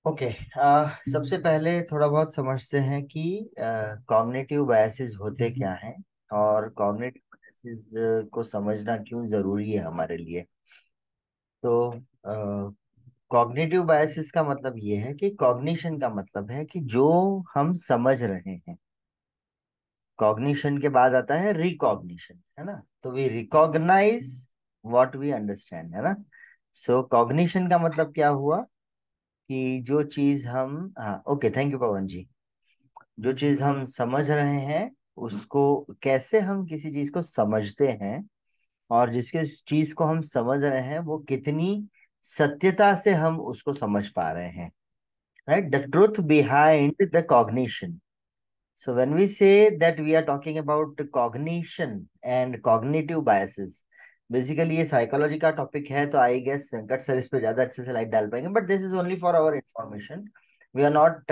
Okay. सबसे पहले थोड़ा बहुत समझते हैं कि कॉग्निटिव बायसेस होते क्या हैं और कॉग्निटिव बायसेस को समझना क्यों जरूरी है हमारे लिए। तो कॉग्निटिव बायसेस का मतलब ये है कि कॉग्निशन का मतलब है कि जो हम समझ रहे हैं। कॉग्निशन के बाद आता है रिकॉग्निशन, है ना। तो we recognize what we understand, है ना। सो कॉग्निशन का मतलब क्या हुआ कि जो चीज हम, हाँ ओके, थैंक यू पवन जी। जो चीज हम समझ रहे हैं उसको, कैसे हम किसी चीज को समझते हैं और जिसके चीज को हम समझ रहे हैं वो कितनी सत्यता से हम उसको समझ पा रहे हैं। Right, the truth behind the cognition. So when we say that we are talking about cognition and cognitive biases, basically ये साइकोलॉजी का टॉपिक है, तो आई गेस वेंकट सर इस पे ज्यादा अच्छे से लाइट डाल पाएंगे, but this is only for our information. We are not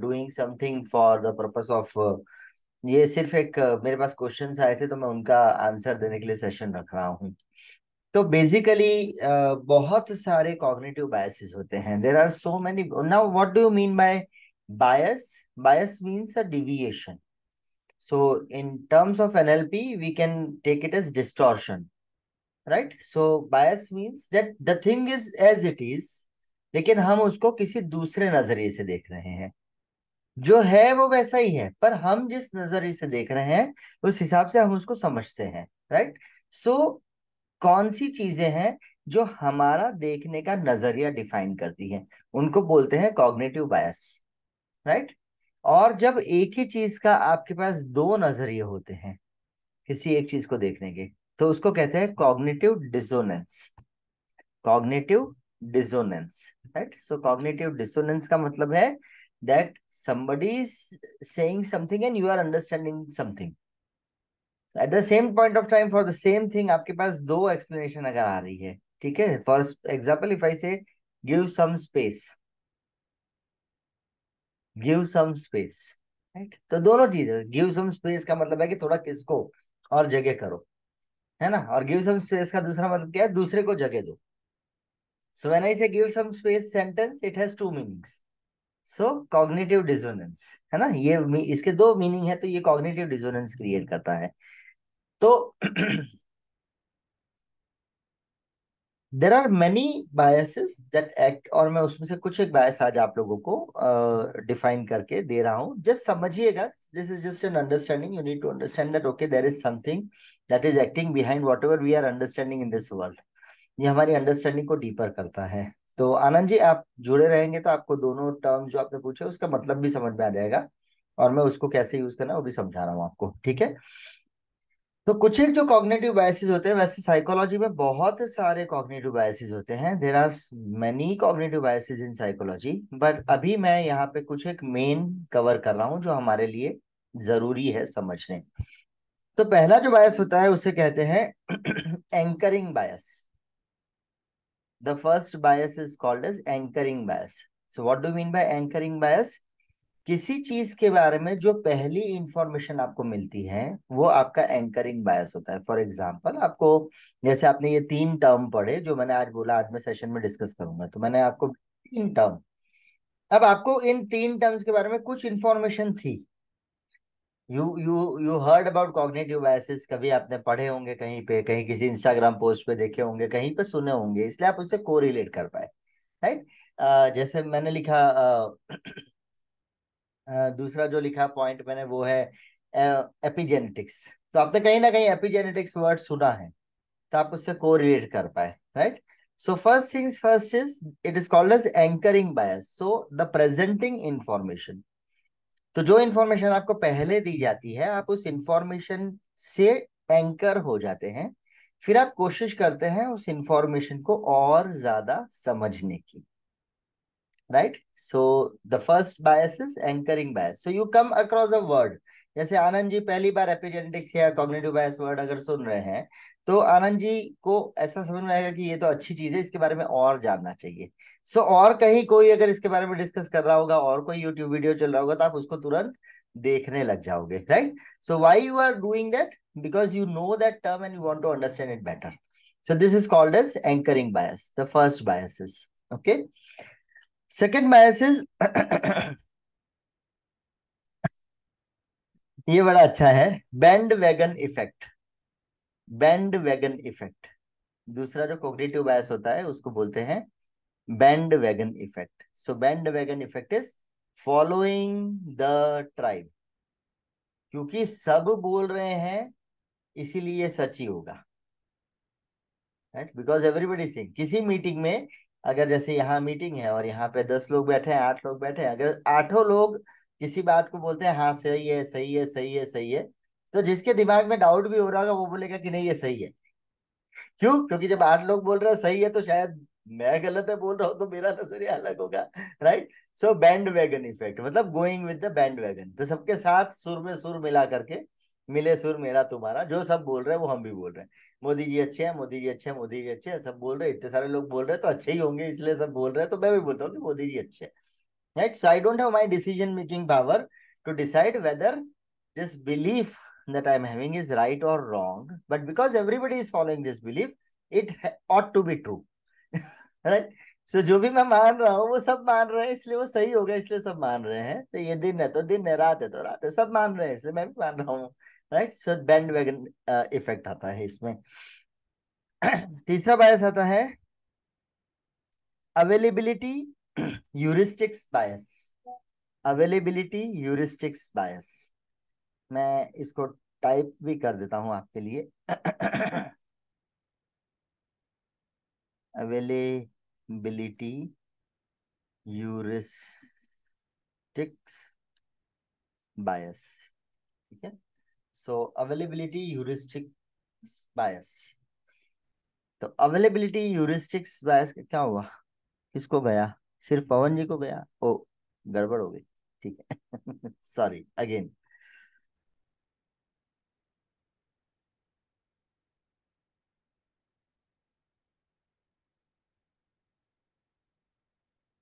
doing something for the purpose of, ये सिर्फ एक मेरे पास क्वेश्चंस आए थे तो मैं उनका आंसर देने के लिए सेशन रख रहा हूँ। तो बेसिकली बहुत सारे कॉग्निटिव बायसेस होते हैं। There are so many. Now what do you mean by bias? Bias means a deviation. So in terms of NLP, we can take it as distortion, right? So bias means that the thing is as it is, लेकिन हम उसको किसी दूसरे नजरिए से देख रहे हैं। जो है वो वैसा ही है, पर हम जिस नजरिए से देख रहे हैं उस हिसाब से हम उसको समझते हैं। राइट। सो कौन सी चीजें हैं जो हमारा देखने का नजरिया डिफाइन करती हैं, उनको बोलते हैं कॉग्निटिव बायस। राइट। और जब एक ही चीज का आपके पास दो नजरिए होते हैं किसी एक चीज को देखने के, तो उसको कहते हैं cognitive dissonance. Cognitive dissonance. Right. So cognitive dissonance का मतलब है that somebody is saying something and you are understanding something at the same point of time for the same thing। आपके पास दो एक्सप्लेनेशन अगर आ रही है, ठीक है, for example if I say give some space, give some space, right, तो दोनों चीजें, गिव सम स्पेस का मतलब है कि थोड़ा किसको और जगह करो, है ना। और गिव सम स्पेस का दूसरा मतलब क्या है? दूसरे को जगह दो। सो when I say give some space sentence, it has two meanings. So cognitive dissonance, है ना, ये इसके दो मीनिंग है, तो ये कॉग्निटिव डिसोनेंस क्रिएट करता है। तो there are many biases that act, और मैं उसमें से कुछ एक बायस आज आप लोगों को डिफाइन करके दे रहा हूं। जस्ट समझिएगा, this is just an understanding. You need to understand that okay there is something that is acting behind whatever we are understanding in this world. ये हमारी अंडरस्टैंडिंग को डीपर करता है। तो आनंद जी, आप जुड़े रहेंगे तो आपको दोनों टर्म्स जो आपने पूछे उसका मतलब भी समझ में आ जाएगा, और मैं उसको कैसे यूज करना है वो भी समझा रहा हूँ आपको, ठीक है। तो कुछ एक जो कॉग्निटिव बायसेस होते हैं, वैसे साइकोलॉजी में बहुत सारे कॉग्निटिव बायसेस होते हैं। There are many cognitive biases in psychology, but अभी मैं यहाँ पे कुछ एक मेन कवर कर रहा हूँ जो हमारे लिए जरूरी है समझने। तो पहला जो बायस होता है उसे कहते हैं anchoring bias. The first bias is called as anchoring bias. So what do you mean by anchoring bias? किसी चीज के बारे में जो पहली इंफॉर्मेशन आपको मिलती है वो आपका एंकरिंग बायस होता है। फॉर एग्जांपल, आपको, जैसे आपने ये तीन टर्म पढ़े जो मैंने आज बोला आज मैं सेशन में डिस्कस करूंगा, तो मैंने आपको तीन टर्म, अब आपको इन तीन टर्म्स के बारे में कुछ इंफॉर्मेशन थी। You heard about cognitive biases, कभी आपने पढ़े होंगे कहीं पे, कहीं किसी इंस्टाग्राम पोस्ट पे देखे होंगे, कहीं पे सुने होंगे, इसलिए आप उससे कोरिलेट कर पाए। राइट। जैसे मैंने लिखा, दूसरा जो लिखा पॉइंट मैंने वो है एपिजेनेटिक्स। तो आपने कहीं ना कहीं एपिजेनेटिक्स वर्ड सुना है, तो आप उससे कोरिलेट कर पाए। Right. So first things first is it is called as anchoring bias. So the presenting information, तो जो इंफॉर्मेशन आपको पहले दी जाती है आप उस इंफॉर्मेशन से एंकर हो जाते हैं, फिर आप कोशिश करते हैं उस इंफॉर्मेशन को और ज्यादा समझने की। Right. So the first bias is anchoring bias. So you come across a word, जैसे आनंद जी पहली बार एपिजेनेटिक्स या कॉग्निटिव बायस वर्ड अगर सुन रहे हैं, तो आनंद जी को ऐसा समझ में आएगा कि ये तो अच्छी चीज है, इसके बारे में और जानना चाहिए। सो और कहीं कोई अगर इसके बारे में डिस्कस कर रहा होगा और कोई यूट्यूब वीडियो चल रहा होगा तो आप उसको तुरंत देखने लग जाओगे। Right. So why you are doing that? Because you know that term and you want to understand it better. So this is called as anchoring bias, the first bias is okay. Second bias is ये बड़ा अच्छा है, bandwagon effect. Bandwagon effect, दूसरा जो cognitive bias होता है उसको बोलते हैं bandwagon effect. So bandwagon effect is following the tribe, क्योंकि सब बोल रहे हैं इसीलिए सच ही होगा, राइट, बिकॉज एवरीबडी सिंग। किसी मीटिंग में, अगर जैसे यहाँ मीटिंग है और यहाँ पे 10 लोग बैठे हैं, 8 लोग बैठे हैं, अगर आठों लोग किसी बात को बोलते हैं हाँ सही है सही है सही है सही है, तो जिसके दिमाग में डाउट भी हो रहा होगा वो बोलेगा कि नहीं ये सही है। क्यों? क्योंकि जब 8 लोग बोल रहे हैं सही है तो शायद मैं गलत है बोल रहा हूँ, तो मेरा नजरिया अलग होगा, राइट। सो बैंड वैगन इफेक्ट मतलब going with the band wagon, तो सबके साथ सुर में सुर मिला करके, मिले सुर मेरा तुम्हारा, जो सब बोल रहे हैं वो हम भी बोल रहे हैं। मोदी जी अच्छे हैं, मोदी जी अच्छे हैं, मोदी जी अच्छे हैं, सब बोल रहे हैं, इतने सारे लोग बोल रहे हैं तो अच्छे ही होंगे, इसलिए सब बोल रहे हैं, तो मैं भी बोलता हूँ कि मोदी जी अच्छे हैं, right? So I don't have my decision making power to decide whether this belief that I'm having is right or wrong, but because everybody is following this belief, it ought to be true, right? So जो भी मैं मान रहा हूँ वो सब मान रहे हैं इसलिए वो सही होगा, इसलिए सब मान रहे हैं। तो ये दिन है तो दिन है, रात है तो रात है, सब मान रहे हैं इसलिए मैं भी मान रहा हूँ, राइट। सो बैंड वैगन इफेक्ट आता है इसमें। तीसरा बायस आता है अवेलेबिलिटी ह्यूरिस्टिक्स बायस। अवेलेबिलिटी ह्यूरिस्टिक्स बायस, मैं इसको टाइप भी कर देता हूं आपके लिए। अवेलेबिलिटी ह्यूरिस्टिक्स बायस, ठीक है। सो अवेलेबिलिटी ह्यूरिस्टिक्स बायस, तो अवेलेबिलिटी ह्यूरिस्टिक्स बायस का क्या हुआ? किसको गया? सिर्फ पवन जी को गया? ओ, गड़बड़ हो गई, ठीक है। Sorry again.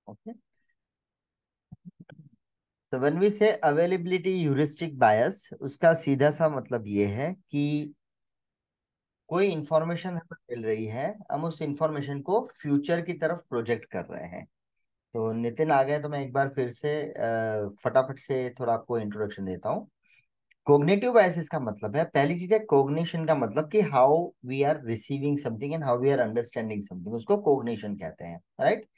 ओके, तो व्हेन वी से अवेलेबिलिटी ह्यूरिस्टिक बायस, उसका सीधा सा मतलब ये है कि कोई इंफॉर्मेशन हमें मिल रही है, हम उस इंफॉर्मेशन को फ्यूचर की तरफ प्रोजेक्ट कर रहे हैं। तो नितिन आ गए तो मैं एक बार फिर से फटाफट से थोड़ा आपको इंट्रोडक्शन देता हूँ। कोग्निटिव बायसेस का मतलब है, पहली चीज है कोग्निशन का मतलब कि how we are receiving something and how we are understanding something, उसको कोग्निशन कहते हैं, राइट।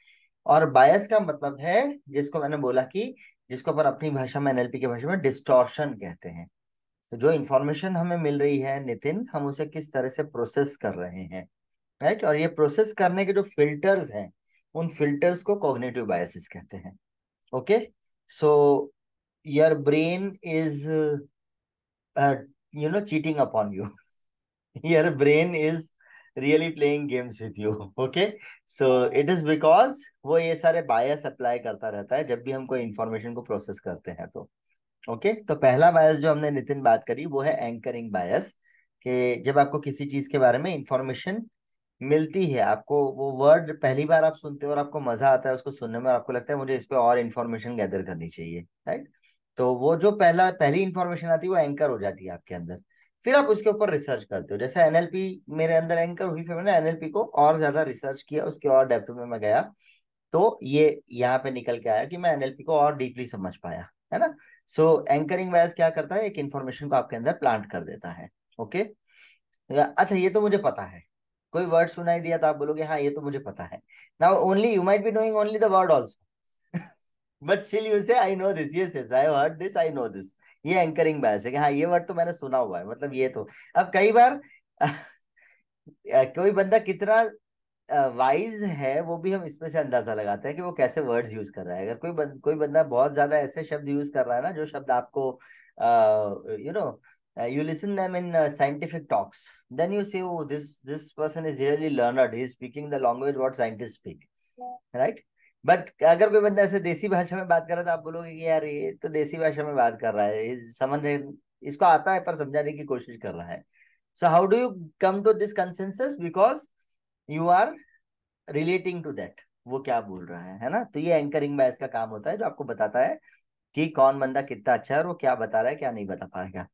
और बायस का मतलब है, जिसको मैंने बोला कि जिसको अपन अपनी भाषा में, एनएलपी की भाषा में डिस्टॉर्शन कहते हैं। तो जो इन्फॉर्मेशन हमें मिल रही है नितिन, हम उसे किस तरह से प्रोसेस कर रहे हैं, राइट। और ये प्रोसेस करने के जो फिल्टर्स हैं, उन फिल्टर्स को कॉग्निटिव बायसेस कहते हैं। Okay, so your brain is cheating upon you. your brain is really playing games with you, okay? So it is because वो ये सारे बायस अप्लाई करता रहता है जब भी हम कोई इंफॉर्मेशन को प्रोसेस करते हैं तो। ओके, तो पहला बायस जो हमने नितिन बात करी वो है एंकरिंग बायस, कि जब आपको किसी चीज के बारे में इंफॉर्मेशन मिलती है, आपको वो वर्ड पहली बार आप सुनते हो और आपको मजा आता है उसको सुनने में, और आपको लगता है मुझे इस पे और इन्फॉर्मेशन गैदर करनी चाहिए, राइट। तो वो जो पहली इंफॉर्मेशन आती है वो एंकर हो जाती है आपके अंदर। फिर आप उसके ऊपर रिसर्च करते हो, जैसे एनएलपी मेरे अंदर एंकर हुई, फिर मैंने एनएलपी को और ज्यादा रिसर्च किया, उसके और डेप्थ में मैं गया, तो ये यहाँ पे निकल के आया कि मैं एनएलपी को और डीपली समझ पाया, है ना। सो एंकरिंग बायस क्या करता है, एक इन्फॉर्मेशन को आपके अंदर प्लांट कर देता है। ओके, अच्छा ये तो मुझे पता है, कोई वर्ड सुनाई दिया तो आप बोलोगे हाँ ये तो मुझे पता है। Now only you might be knowing only the word also, but still you say I know this, yes yes I heard this, I know this. ये एंकरिंग बायस है कि हाँ ये वर्ड तो मैंने सुना हुआ है, मतलब ये तो। अब कई बार कोई बंदा कितना वाइज है वो भी हम इसमें से अंदाजा लगाते हैं कि वो कैसे वर्ड्स यूज कर रहा है। अगर कोई बंदा बहुत ज्यादा ऐसे शब्द यूज कर रहा है ना, जो शब्द आपको you know you listen them in scientific talks, then you say oh this person is really learned, he is speaking the language what scientists speak, right? But अगर कोई बंदा ऐसे देसी भाषा में बात कर रहा है तो आप बोलोगे कि यार ये तो देसी भाषा में बात कर रहा है, समझ रहे, इसको आता है पर समझाने की कोशिश कर रहा है। So how do you come to this consensus? Because you are relating to that, वो क्या बोल रहा है ना। तो ये एंकरिंग बायस का काम होता है, जो आपको बताता है कि कौन बंदा कितना अच्छा है और वो क्या बता रहा है क्या नहीं बता पाएगा।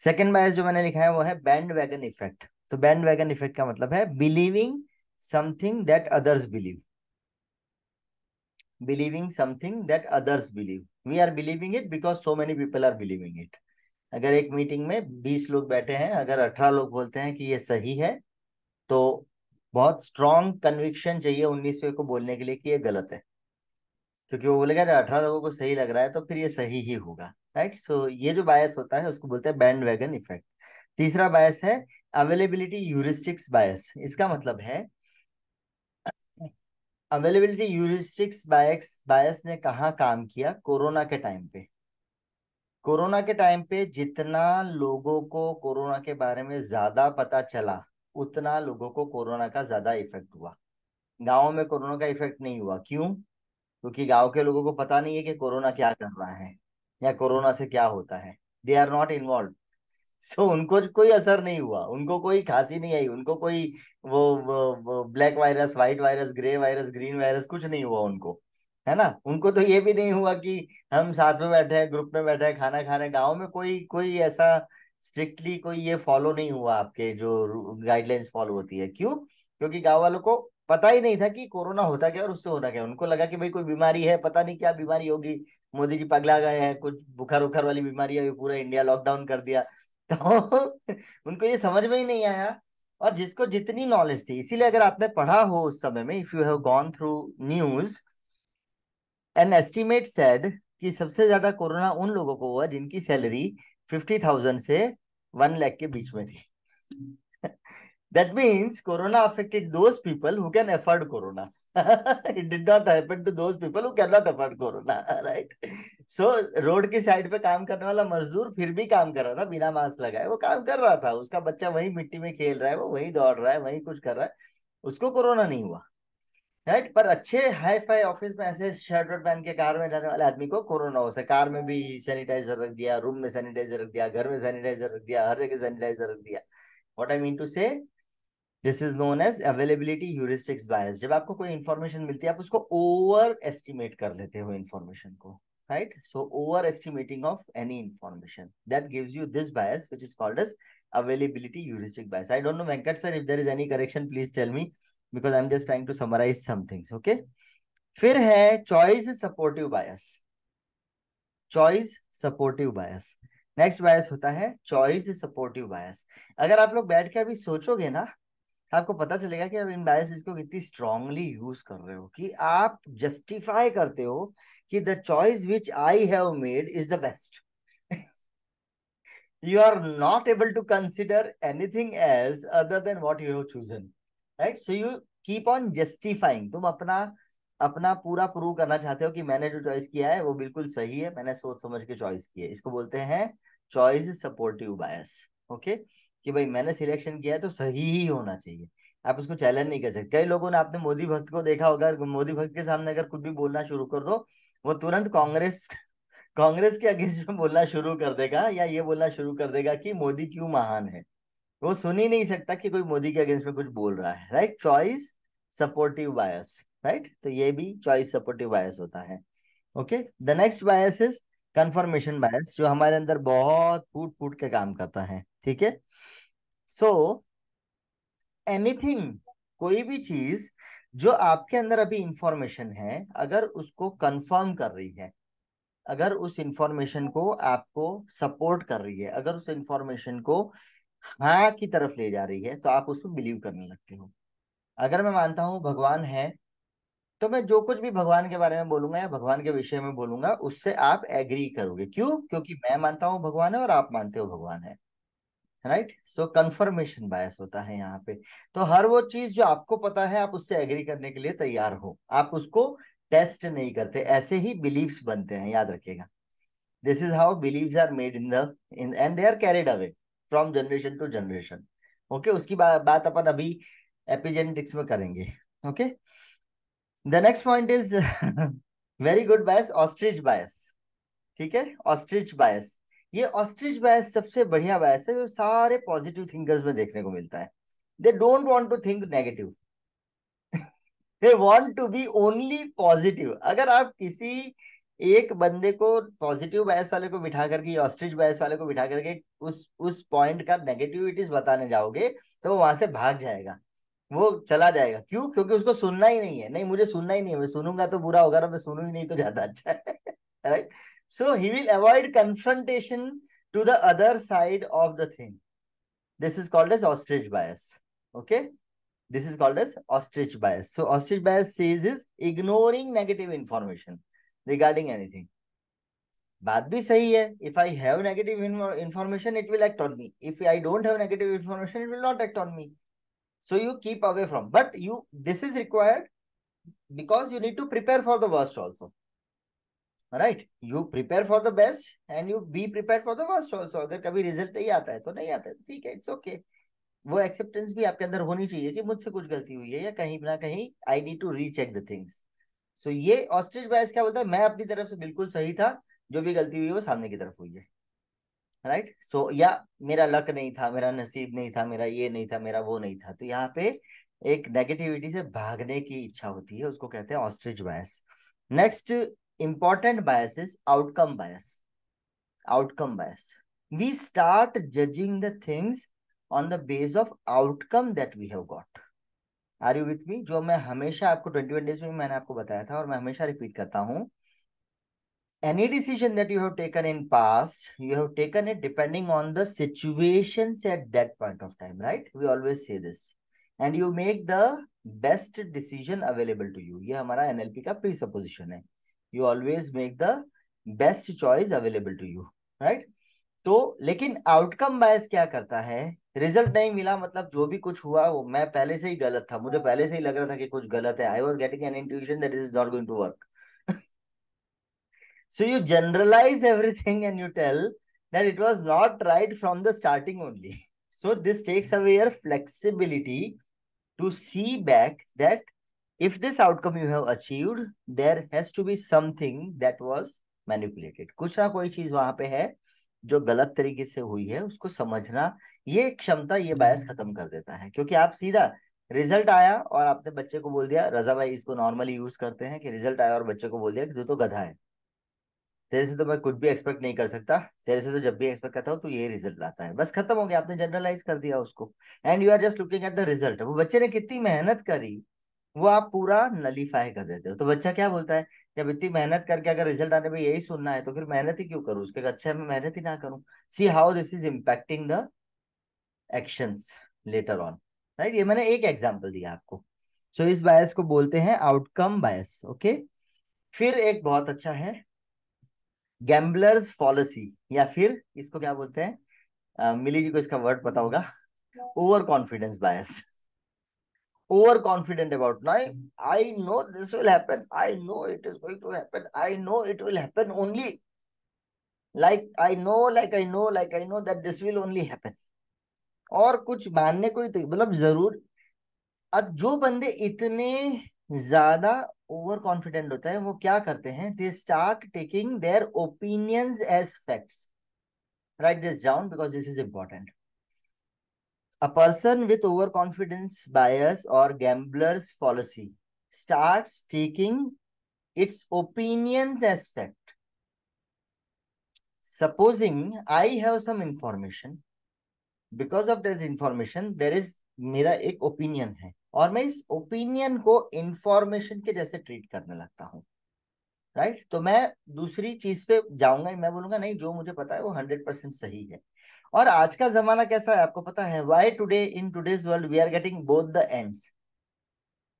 सेकंड बायस जो मैंने लिखा है वो है बैंड वैगन इफेक्ट। तो बैंड वैगन इफेक्ट का मतलब है believing something that others believe. Believing something that others believe, we are believing it because so many people are believing it. अगर एक मीटिंग में 20 लोग बैठे हैं, अगर 18 लोग बोलते हैं कि ये सही है, तो बहुत स्ट्रॉन्ग कन्विक्शन चाहिए 19वें को बोलने के लिए कि ये गलत है, क्योंकि वो बोलेगा 18 लोगों को सही लग रहा है तो फिर ये सही ही होगा। राइट, सो ये जो बायस होता है उसको बोलते हैं बैंड वैगन इफेक्ट। तीसरा बायस है अवेलेबिलिटी यूरिस्टिक्स बायस। इसका मतलब है अवेलेबिलिटी यूरिस्टिक्स बायस, बायस ने कहाँ काम किया? कोरोना के टाइम पे। कोरोना के टाइम पे जितना लोगों को कोरोना के बारे में ज्यादा पता चला, उतना लोगों को कोरोना का ज्यादा इफेक्ट हुआ। गाँव में कोरोना का इफेक्ट नहीं हुआ, क्यों? क्योंकि गांव के लोगों को पता नहीं है कि कोरोना क्या कर रहा है या कोरोना से क्या होता है। They are not involve. So उनको कोई असर नहीं हुआ, उनको कोई खांसी नहीं आई, उनको कोई वो black virus, white virus, grey virus, green virus कुछ नहीं हुआ उनको, है ना। उनको तो ये भी नहीं हुआ कि हम साथ में बैठे हैं, ग्रुप में बैठे हैं, खाना खा रहे हैं। गाँव में कोई कोई ऐसा स्ट्रिक्टली कोई ये फॉलो नहीं हुआ, आपके जो गाइडलाइंस फॉलो होती है। क्यों? क्योंकि गाँव वालों को पता ही नहीं था कि कोरोना होता क्या और उससे होना क्या। उनको लगा कि भाई कोई बीमारी है, पता नहीं क्या बीमारी होगी, मोदी जी पगला गए हैं, कुछ बुखार उखार वाली बीमारी है, पूरा इंडिया लॉकडाउन कर दिया। तो उनको ये समझ में ही नहीं आया। और जिसको जितनी नॉलेज थी, इसीलिए अगर आपने पढ़ा हो उस समय में, if you have gone through news, an estimate said कि सबसे ज्यादा कोरोना उन लोगों को हुआ जिनकी सैलरी 50,000 से 1 लाख के बीच में थी। That means corona affected those people who can afford corona. It did not happen to those people who cannot afford corona, right? So road की साइड पे काम करने वाला मजदूर फिर भी काम कर रहा था बिना मास्क लगाए, वो काम कर रहा था, उसका बच्चा वही मिट्टी में खेल रहा है, वो वही दौड़ रहा है, वही कुछ कर रहा है, उसको कोरोना नहीं हुआ। राइट, पर अच्छे हाई फाई ऑफिस में ऐसे शर्ट वर्ट पहन के कार में जाने वाले आदमी को कोरोना हो सकता है। कार में भी सैनिटाइजर रख दिया, रूम में सैनिटाइजर रख दिया, घर में सैनिटाइजर रख दिया, हर जगह सैनिटाइजर रख दिया। What I mean to say, this is known as availability heuristics bias. जब आपको कोई इंफॉर्मेशन मिलती है, आप उसको ओवर एस्टिमेट कर लेते हो इंफॉर्मेशन को। Right, so overestimating of any information that gives you this bias which is called as availability heuristic bias. I don't know Venkat sir, if there is any correction please tell me, because I am just trying to summarize some things. Okay, फिर है choice supportive bias. Choice supportive bias, next bias होता है choice supportive बायस। अगर आप लोग बैठ के अभी सोचोगे ना, आपको पता चलेगा कि आप इन बायसेस को कितनी स्ट्रांगली यूज कर रहे हो, कि आप जस्टिफाई करते हो कि the choice which I have made is the best. You are not able to consider anything else other than what you have chosen, right? So you keep on justifying, तुम अपना अपना पूरा प्रूव करना चाहते हो कि मैंने जो चॉइस किया है वो बिल्कुल सही है, मैंने सोच समझ के चॉइस की है। इसको बोलते हैं चॉइस सपोर्टिव बायस। ओके, कि भाई मैंने सिलेक्शन किया है तो सही ही होना चाहिए, आप उसको चैलेंज नहीं कर सकते। कई लोगों ने, आपने मोदी भक्त को देखा होगा, मोदी भक्त के सामने अगर कुछ भी बोलना शुरू कर दो, वो तुरंत कांग्रेस कांग्रेस के अगेंस्ट में बोलना शुरू कर देगा, या ये बोलना शुरू कर देगा कि मोदी क्यों महान है। वो सुन ही नहीं सकता कि कोई मोदी के अगेंस्ट में कुछ बोल रहा है। राइट, चॉइस सपोर्टिव बायस। राइट, तो ये भी चॉइस सपोर्टिव बायस होता है। Okay, the next bias is confirmation bias, जो हमारे अंदर बहुत फूट फूट के काम करता है। ठीक है, सो एनीथिंग, कोई भी चीज जो आपके अंदर अभी इंफॉर्मेशन है, अगर उसको कंफर्म कर रही है, अगर उस इंफॉर्मेशन को आपको सपोर्ट कर रही है, अगर उस इंफॉर्मेशन को हाँ की तरफ ले जा रही है, तो आप उसको बिलीव करने लगते हो। अगर मैं मानता हूँ भगवान है, तो मैं जो कुछ भी भगवान के बारे में बोलूंगा या भगवान के विषय में बोलूंगा, उससे आप एग्री करोगे। क्यों? क्योंकि मैं मानता हूँ भगवान है और आप मानते हो भगवान है। राइट, सो कंफर्मेशन बायस होता है यहाँ पे। तो हर वो चीज जो आपको पता है, आप उससे एग्री करने के लिए तैयार हो, आप उसको टेस्ट नहीं करते। ऐसे ही बिलीव्स बनते हैं, याद रखिएगा। This is how beliefs are made in the in and they are carried away from generation to generation. Okay, उसकी बात अपन अभी एपिजेनेटिक्स में करेंगे। Okay, the next point is very good bias, ostrich bias. ठीक है, ऑस्ट्रिच बायस, ये ostrich बायस सबसे बढ़िया बायस है जो सारे पॉजिटिव थिंकर्स में देखने को मिलता है। They don't want to think negative, they want to be only positive. अगर आप किसी एक बंदे को, पॉजिटिव बायस वाले को बिठा करके, ऑस्ट्रिच बायस वाले को बिठा करके उस पॉइंट का नेगेटिविटीज बताने जाओगे, तो वो वहां से भाग जाएगा। वो चला जाएगा। क्यों? क्योंकि उसको सुनना ही नहीं है। नहीं, मुझे सुनना ही नहीं है, मैं सुनूंगा तो बुरा होगा ना, मैं सुनू ही नहीं तो ज्यादा अच्छा है। Right. So he will avoid confrontation to the other side of the thing. This is called as ostrich bias. Okay, this is called as ostrich bias. So ostrich bias says is ignoring negative information regarding anything. बात भी सही है। If I have negative information, it will act on me. If I don't have negative information, it will not act on me. So you keep away from. But you, this is required because you need to prepare for the worst also. Right? You prepare for the best and you be prepared for the worst also. अगर कभी result नहीं आता है तो नहीं आता है, ठीक है, इट्स ओके। वो एक्सेप्टेंस भी आपके अंदर होनी चाहिए कि मुझसे कुछ गलती हुई है या कहीं ना कहीं I need to recheck the things. So ये ऑस्ट्रिच बायस क्या बोलता है? मैं अपनी तरफ से बिल्कुल सही था, जो भी गलती हुई है वो सामने की तरफ हुई है। राइट। सो या मेरा लक नहीं था, मेरा नसीब नहीं था, मेरा ये नहीं था, मेरा वो नहीं था। तो यहाँ पे एक नेगेटिविटी से भागने की इच्छा होती है, उसको कहते हैं ostrich bias. Next important bias is outcome bias. Outcome bias, we start judging the things on the base of outcome that we have got. Are you with me? जो मैं हमेशा आपको 21 days में मैंने आपको बताया था और मैं हमेशा रिपीट करता हूँ, any decision that you have taken in past, you have taken it depending on the situations at that point of time, right? We always say this. And you make the best decision available to you. ये हमारा NLP का presupposition है. You always make the best choice available to you, right? तो लेकिन outcome बायस क्या करता है? Result नहीं मिला मतलब जो भी कुछ हुआ वो मैं पहले से ही गलत था, मुझे पहले से ही लग रहा था कि कुछ गलत है। I was getting an intuition that is not going to work. So you generalize everything and you tell that it was not right from the starting only. So this takes away your flexibility to see back that if this outcome you have achieved, there has to be something that was manipulated. कुछ ना कोई चीज वहां पे है जो गलत तरीके से हुई है, उसको समझना, ये क्षमता, ये बायस खत्म कर देता है। क्योंकि आप सीधा रिजल्ट आया और आपने बच्चे को बोल दिया, रजा भाई इसको नॉर्मली यूज करते हैं कि रिजल्ट आया और बच्चे को बोल दिया कि तू तो गधा है, तेरे से तो मैं कुछ भी एक्सपेक्ट नहीं कर सकता, तेरे से तो जब भी एक्सपेक्ट करता हूँ तो ये रिजल्ट लाता है। बस खत्म हो गया, आपने जनरलाइज कर दिया उसको। And you are just looking at the result. वो बच्चे ने कितनी मेहनत करी वो आप पूरा नलीफाई कर देते हो। तो बच्चा क्या बोलता है, जब इतनी मेहनत करके अगर रिजल्ट आने में यही सुनना है तो फिर मेहनत ही क्यों करूं, उसके अच्छा मैं मेहनत ही ना करूं। See how this is impacting the actions later on. Right, ये मैंने एक एग्जांपल दिया आपको। सो इस बायस को बोलते हैं आउटकम बायस। ओके, फिर एक बहुत अच्छा है गैम्बलर्स फॉलिसी, या फिर इसको क्या बोलते हैं, मिली जी को इसका वर्ड पता होगा, over confidence bias. over confident about now, I know this will happen, I know it is going to happen, I know it will happen only, like I know that this will only happen। और कुछ मानने को ही तो मतलब जरूर। अब जो बंदे इतने ज्यादा ओवर कॉन्फिडेंट होता है वो क्या करते हैं, they start taking their opinions as facts. Right this down because this is important. A person with overconfidence bias or gambler's fallacy starts taking its opinions as fact. Supposing I have some information, because of this information there is मेरा एक opinion है और मैं इस opinion को information के जैसे treat करने लगता हूँ। राइट, तो मैं दूसरी चीज पे जाऊंगा, मैं बोलूंगा नहीं जो मुझे पता है वो 100% सही है। और आज का जमाना कैसा है आपको पता है, why today in today's world we are getting both the ends.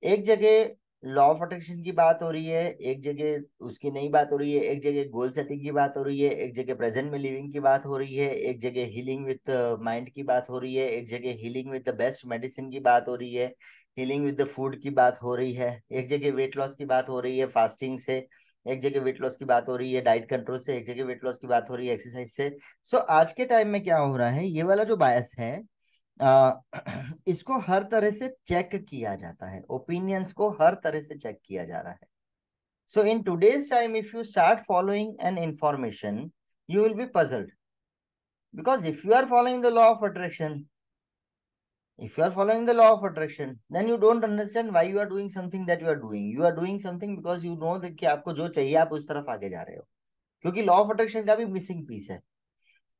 एक जगह लॉ ऑफ अट्रैक्शन की बात हो रही है, एक जगह उसकी नई बात हो रही है, एक जगह गोल सेटिंग की बात हो रही है, एक जगह प्रेजेंट में लिविंग की बात हो रही है, एक जगह हीलिंग विद माइंड की बात हो रही है, एक जगह healing with the best medicine की बात हो रही है, हीलिंग विद द फूड की बात हो रही है, एक जगह वेट लॉस की बात हो रही है फास्टिंग से, एक जगह वेट लॉस की बात हो रही है डाइट कंट्रोल से, एक जगह वेट लॉस की बात हो रही है एक्सरसाइज से। सो आज के टाइम में क्या हो रहा है, ये वाला जो बायस है आ, इसको हर तरह से चेक किया जाता है, ओपिनियंस को हर तरह से चेक किया जा रहा है। So in today's time if you start following an information you will be puzzled, because if you are following the law of attraction, if you are following the law of attraction then you don't understand why you are doing something that you are doing something because you know that कि आपको जो चाहिए आप उस तरफ आगे जा रहे हो, क्योंकि लॉ ऑफ अट्रैक्शन का भी मिसिंग पीस है।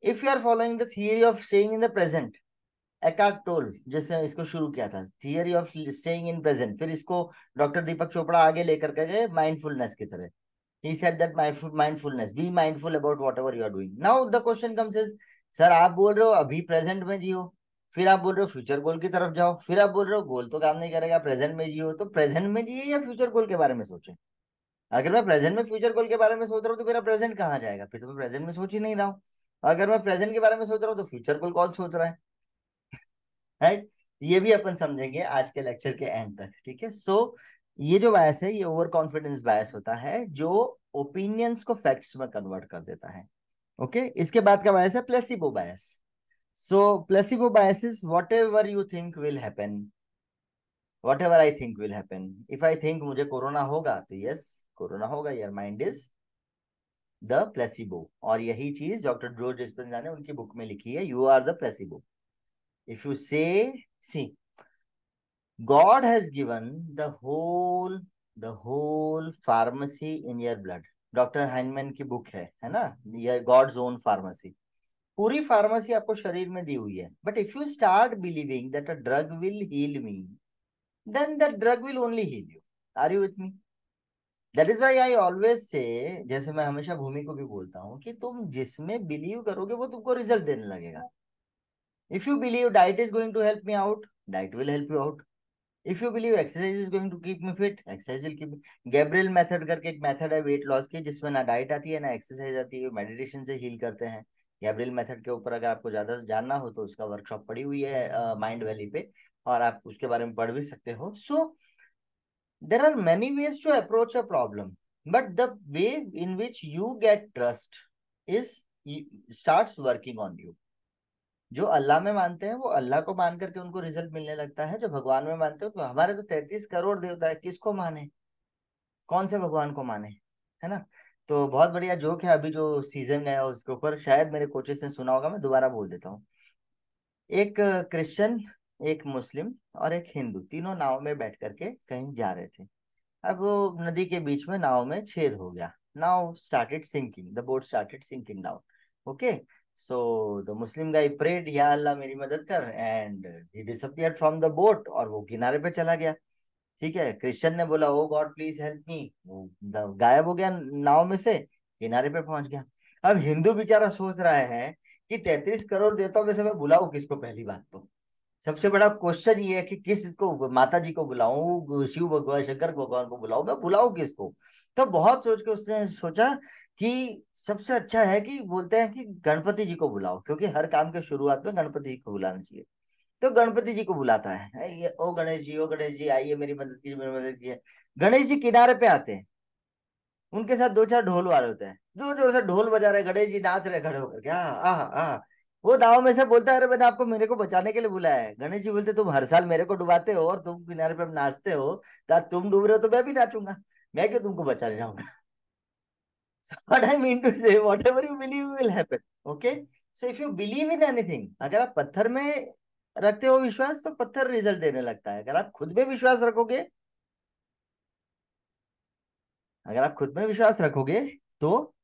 If you are following the theory of staying in the present, Eckhart Tolle, जैसे इसको शुरू किया था, theory of staying in present, फिर इसको डॉक्टर दीपक चोपड़ा आगे लेकर के गए माइंडफुलनेस की तरह। He said that mindfulness, be mindful about whatever you are doing. Now the question comes is, sir आप बोल रहे हो अभी प्रेजेंट में जियो, फिर आप बोल रहे हो फ्यूचर गोल की तरफ जाओ, फिर आप बोल रहे हो गोल तो काम नहीं करेगा, प्रेजेंट में जियो, तो प्रेजेंट में जिए या फ्यूचर गोल के बारे में सोचें? अगर मैं प्रेजेंट में फ्यूचर गोल के बारे में सोच रहा हूँ तो मेरा प्रेजेंट कहाँ जाएगा? फिर तो मैं प्रेजेंट में सोच ही नहीं रहा हूँ। अगर मैं प्रेजेंट के बारे में सोच रहा हूँ तो फ्यूचर गोल कौन सोच रहा है? राइट। ये भी अपन समझेंगे आज के लेक्चर के एंड तक, ठीक है। सो ये जो बायस है ये ओवर कॉन्फिडेंस बायस होता है, जो ओपिनियंस को फैक्ट्स में कन्वर्ट कर देता है। ओके, इसके बाद का बायस है placebo bias. So placebo bias is what ever you think will happen, what ever I think will happen. If I think मुझे कोरोना होगा तो यस, कोरोना होगा, your mind is the placebo. और यही चीज डॉक्टर जो डिस्पेंजा ने उनकी बुक में लिखी है, you are the placebo. If you say, see, God has given the whole pharmacy in your blood। Doctor Hahnemann की बुक है ना, ये गॉड्स ओन फार्मेसी। पूरी फार्मेसी आपको शरीर में दी हुई है, but if you start believing that a drug will heal me, then that drug will only heal you. Are you with me? That is why I always say, जैसे मैं हमेशा भूमि को भी बोलता हूँ कि तुम जिसमें बिलीव करोगे वो तुमको रिजल्ट देने लगेगा। If you believe diet is going to help me out, diet will help you out. If you believe exercise is going to keep me fit, exercise will keep. Gabriel method करके एक method है weight loss की, जिसमें ना diet आती है ना exercise आती है, मेडिटेशन से हील करते हैं। गैब्रियल मेथड के ऊपर अगर आपको ज्यादा जानना हो तो उसका वर्कशॉप पड़ी हुई है माइंड वैली पे, और आप उसके बारे में पढ़ भी सकते हो। So there are many ways to approach a problem, but the way in which you get trust is starts working on you. जो अल्लाह में मानते हैं वो अल्लाह को मान करके उनको रिजल्ट मिलने लगता है, जो भगवान में मानते हो, तो हमारे तो 33 करोड़ देवता है, किसको माने, कौन से भगवान को माने, है ना। तो बहुत बढ़िया जोक है, अभी जो सीजन गया उसके ऊपर, शायद मेरे कोचेस ने सुना होगा, मैं दोबारा बोल देता हूँ। एक क्रिश्चियन, एक मुस्लिम और एक हिंदू, तीनों नाव में बैठ करके कहीं जा रहे थे। अब वो नदी के बीच में नाव में छेद हो गया, नाव started sinking, the boat started sinking down. Okay, so the Muslim guy prayed, या अल्लाह मेरी मदद कर, and he disappeared from the boat, और वो किनारे पे चला गया। ठीक है, क्रिश्चियन ने बोला ओ गॉड प्लीज हेल्प मी, वो गायब हो गया नाव में से, किनारे पे पहुंच गया। अब हिंदू बेचारा सोच रहा है कि 33 करोड़ देता हूं में से मैं बुलाऊं किसको? पहली बात तो सबसे बड़ा क्वेश्चन ये है कि किसको, माता जी को बुलाऊं, शिव भगवान, शंकर भगवान को बुलाऊं, मैं बुलाऊं किसको? तो बहुत सोच के उसने सोचा कि सबसे अच्छा है कि बोलते हैं कि गणपति जी को बुलाओ, क्योंकि हर काम के शुरुआत में गणपति जी को बुलाना चाहिए। तो गणपति जी को बुलाता है, ओ गणेश जी, ओ गणेश जी आइए मेरी मदद कीजिए, मेरी मदद कीजिए। गणेश जी किनारे पे आते हैं, उनके साथ दो चार ढोल वाले होते हैं, जोर जोर से ढोल बजा रहे, गणेश जी नाच रहे खड़े होकर, क्या वो दाव में से बोलता है अरे मैंने आपको मेरे को बचाने के लिए बुलाया है। गणेश जी बोलते तुम हर साल मेरे को डुबाते हो और तुम किनारे पे नाचते हो, तो तुम डूब रहे हो तो मैं भी नाचूंगा, मैं क्यों तुमको बचाने जाऊंगा? What I mean to say, whatever you believe will happen. Okay? So if you believe in anything, अगर आप पत्थर में रखते हो विश्वास तो पत्थर रिजल्ट देने लगता है। अगर आप खुद में विश्वास रखोगे तो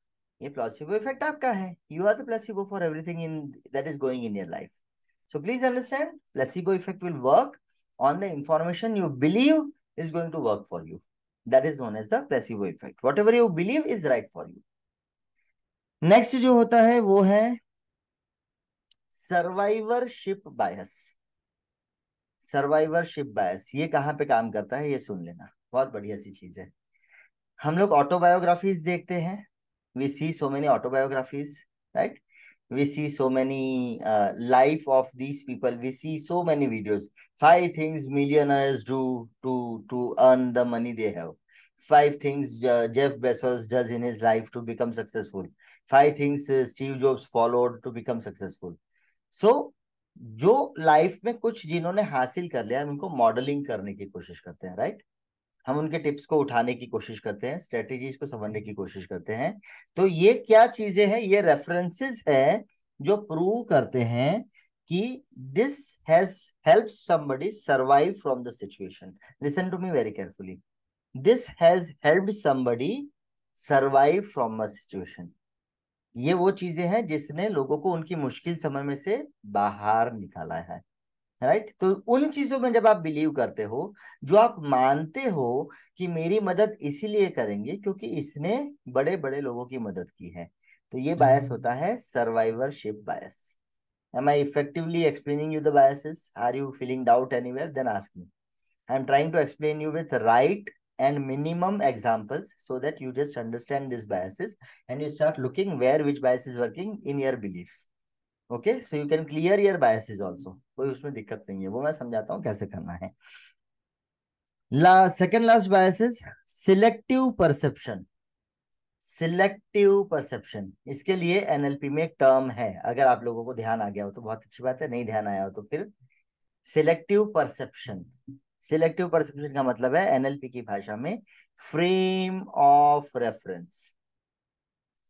ये प्लेसिबो इफेक्ट आपका है। You are the placebo for everything in that is going in your life. So please understand, placebo effect will work on the information you believe is going to work for you. That is known as the placebo effect. Whatever you believe is right for you. Next जो होता है वो है survivorship bias. Survivorship bias ये कहाँ पे काम करता है ये सुन लेना, बहुत बढ़िया सी चीज है। हम लोग ऑटोबायोग्राफीज देखते हैं, we see so many autobiographies, right. We see so many life of these people. We see so many videos. 5 things millionaires do to earn the money they have. 5 things Jeff Bezos does in his life to become successful. 5 things Steve Jobs followed to become successful. So जो life में कुछ जिन्होंने हासिल कर लिया, हम उनको modelling करने की कोशिश करते हैं, राइट। हम उनके टिप्स को उठाने की कोशिश करते हैं, स्ट्रेटेजीज को समझने की कोशिश करते हैं। तो ये क्या चीजें हैं? ये रेफरेंसेस है जो प्रूव करते हैं कि this has help somebody survive from the situation. Listen to me very carefully, this has help somebody survive from a situation. ये वो चीजें हैं जिसने लोगों को उनकी मुश्किल समय में से बाहर निकाला है। राइट। तो उन चीजों में जब आप बिलीव करते हो, जो आप मानते हो कि मेरी मदद इसीलिए करेंगे क्योंकि इसने बड़े बड़े लोगों की मदद की है, तो ये बायस होता है survivorship bias. Am I effectively explaining you the biases? Are you feeling doubt anywhere? Then ask me. I'm trying to explain you with right and minimum examples so that you just understand these biases and you start looking where which bias is working in your beliefs. Okay, so you can clear your biases also. कोई उसमें दिक्कत नहीं है, वो मैं समझाता हूँ कैसे करना है। Second last bias is selective perception. Selective perception, इसके लिए एनएलपी में एक टर्म है, अगर आप लोगों को ध्यान आ गया हो तो बहुत अच्छी बात है, नहीं ध्यान आया हो तो फिर सिलेक्टिव परसेप्शन। सिलेक्टिव परसेप्शन का मतलब है एनएलपी की भाषा में frame of reference.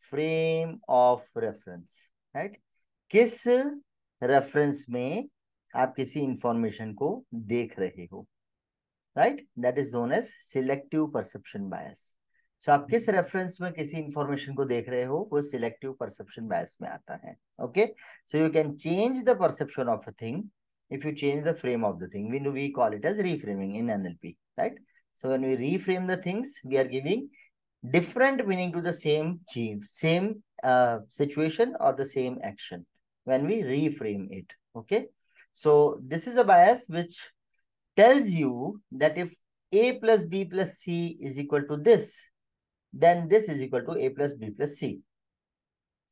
Frame of reference, right. किस रेफरेंस में आप किसी इंफॉर्मेशन को देख रहे हो, right, that is known as selective perception bias. So आप किस रेफरेंस में किसी इंफॉर्मेशन को देख रहे हो वो सिलेक्टिव परसेप्शन बायस में आता है। Okay, so you can change the perception of a thing if you change the frame of the thing. We call it as reframing in NLP, right? So when we reframe the things, we are giving different meaning to the same change, same situation or the same action when we reframe it. Okay, so this is a bias which tells you that if a plus b plus c is equal to this, then this is equal to a plus b plus c,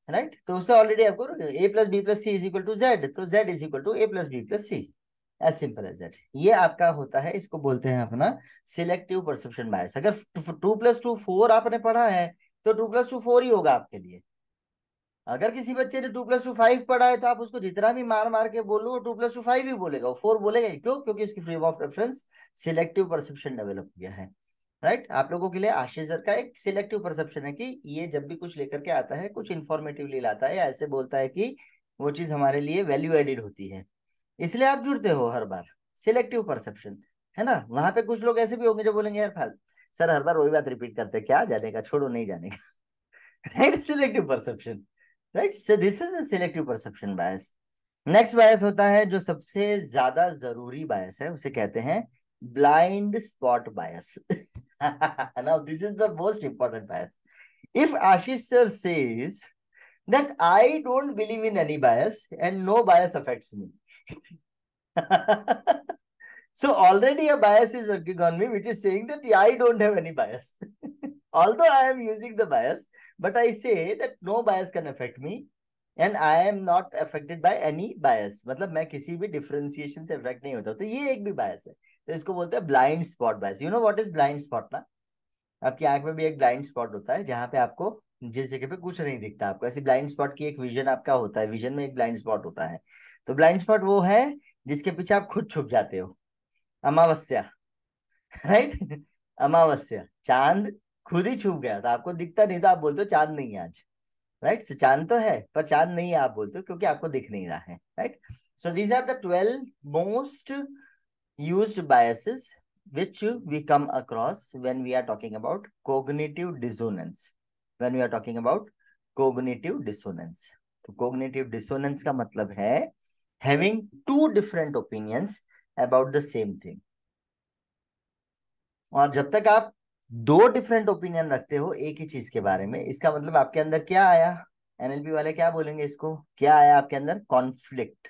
right. तो उससे already आपको a plus B plus C is equal to Z, तो z is equal to a plus B plus C, as simple as that. ये आपका होता है, इसको बोलते हैं अपना सिलेक्टिव परसेप्शन बायस। अगर 2+2 4 आपने पढ़ा है तो 2+2 4 ही होगा आपके लिए। अगर किसी बच्चे ने 2+2 5 पढ़ा है तो आप उसको जितना भी मार मार के बोलो 2+2 5 ही बोलेगा, वो 4 बोलेगा ही। क्यों? क्योंकि उसकी frame of reference selective perception develop हो गया है, राइट। आप लोगों के लिए आशीष सर का एक सिलेक्टिव परसेप्शन है कि ये जब भी कुछ लेकर के आता है, कुछ इंफॉर्मेटिवली लाता है, ऐसे बोलता है कि वो चीज हमारे लिए वैल्यू एडिड होती है, इसलिए आप जुड़ते हो हर बार। सिलेक्टिव परसेप्शन है ना। वहां पे कुछ लोग ऐसे भी होंगे जो बोलेंगे यार फाल सर हर बार वही बात रिपीट करते हैं, क्या जाने का, छोड़ो नहीं जाने का। Right, selective perception, right. So this is a selective perception bias. Next bias होता है जो सबसे ज्यादा जरूरी बायस है, उसे कहते हैं blind spot bias. Now this is the most important bias. If Ashish sir says that I don't believe in any bias and no bias affects me. So already a bias is working on me, which is saying that I don't have any bias. Although I am using the bias, but I say that no bias can affect me and I am not affected by any bias. मतलब मैं किसी भी differentiation से affect नहीं होता, तो ये एक भी bias है, तो इसको बोलते हैं blind spot bias. You know what is blind spot ना? आपकी आंख में भी एक ब्लाइंड स्पॉट होता है जहां पे आपको जिस जगह पे कुछ नहीं दिखता आपको, ऐसी ब्लाइंड स्पॉट की एक विजन आपका होता है, विजन में एक ब्लाइंड स्पॉट होता है। तो ब्लाइंड स्पॉट वो है जिसके पीछे आप खुद छुप जाते हो। अमावस्या, राइट। अमावस्या, चांद खुद ही छुप गया, तो आपको दिखता नहीं, तो आप बोलते हो चांद नहीं है आज, राइट। सो चांद तो है पर चांद नहीं है आप बोलते हो क्योंकि आपको दिख नहीं रहा है, right. So these are the 12 most used biases which we come across when we are talking about cognitive dissonance. When we are talking about cognitive dissonance, तो cognitive dissonance का मतलब है having two different opinions about the same thing। और जब तक आप दो different opinion रखते हो एक ही चीज के बारे में, इसका मतलब आपके अंदर क्या आया, एनएलपी वाले क्या बोलेंगे इसको, क्या आया आपके अंदर, कॉन्फ्लिक्ट।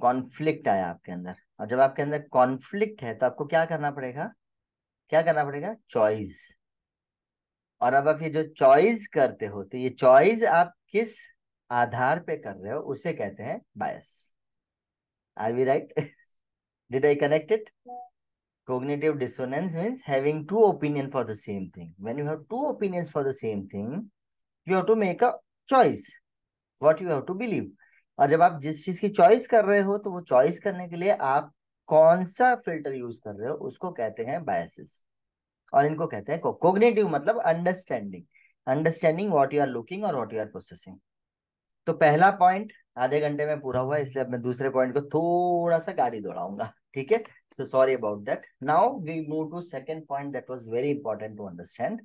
कॉन्फ्लिक्ट आया आपके अंदर। और जब आपके अंदर कॉन्फ्लिक्ट है तो आपको क्या करना पड़ेगा, क्या करना पड़ेगा, चॉइस। और अब आप ये जो चॉइस करते हो, तो ये चॉइस आप किस आधार पे कर रहे हो उसे कहते हैं bias. Are we right? Did I connect it? Cognitive dissonance means having two opinions for the same thing. When you have two opinions for the same thing, you have to make a choice what you have to believe. और जब आप जिस चीज की choice कर रहे हो तो वो चॉइस करने के लिए आप कौन सा फिल्टर यूज कर रहे हो उसको कहते हैं बायसेस। और इनको कहते हैं कोग्निटिव, मतलब understanding, understanding what you are looking और व्हाट यू आर प्रोसेसिंग। तो पहला पॉइंट आधे घंटे में पूरा हुआ, इसलिए अब मैं दूसरे पॉइंट को थोड़ा सा गाड़ी दौड़ाऊंगा, ठीक है। So sorry about that. Now we move to second point that was very important to understand.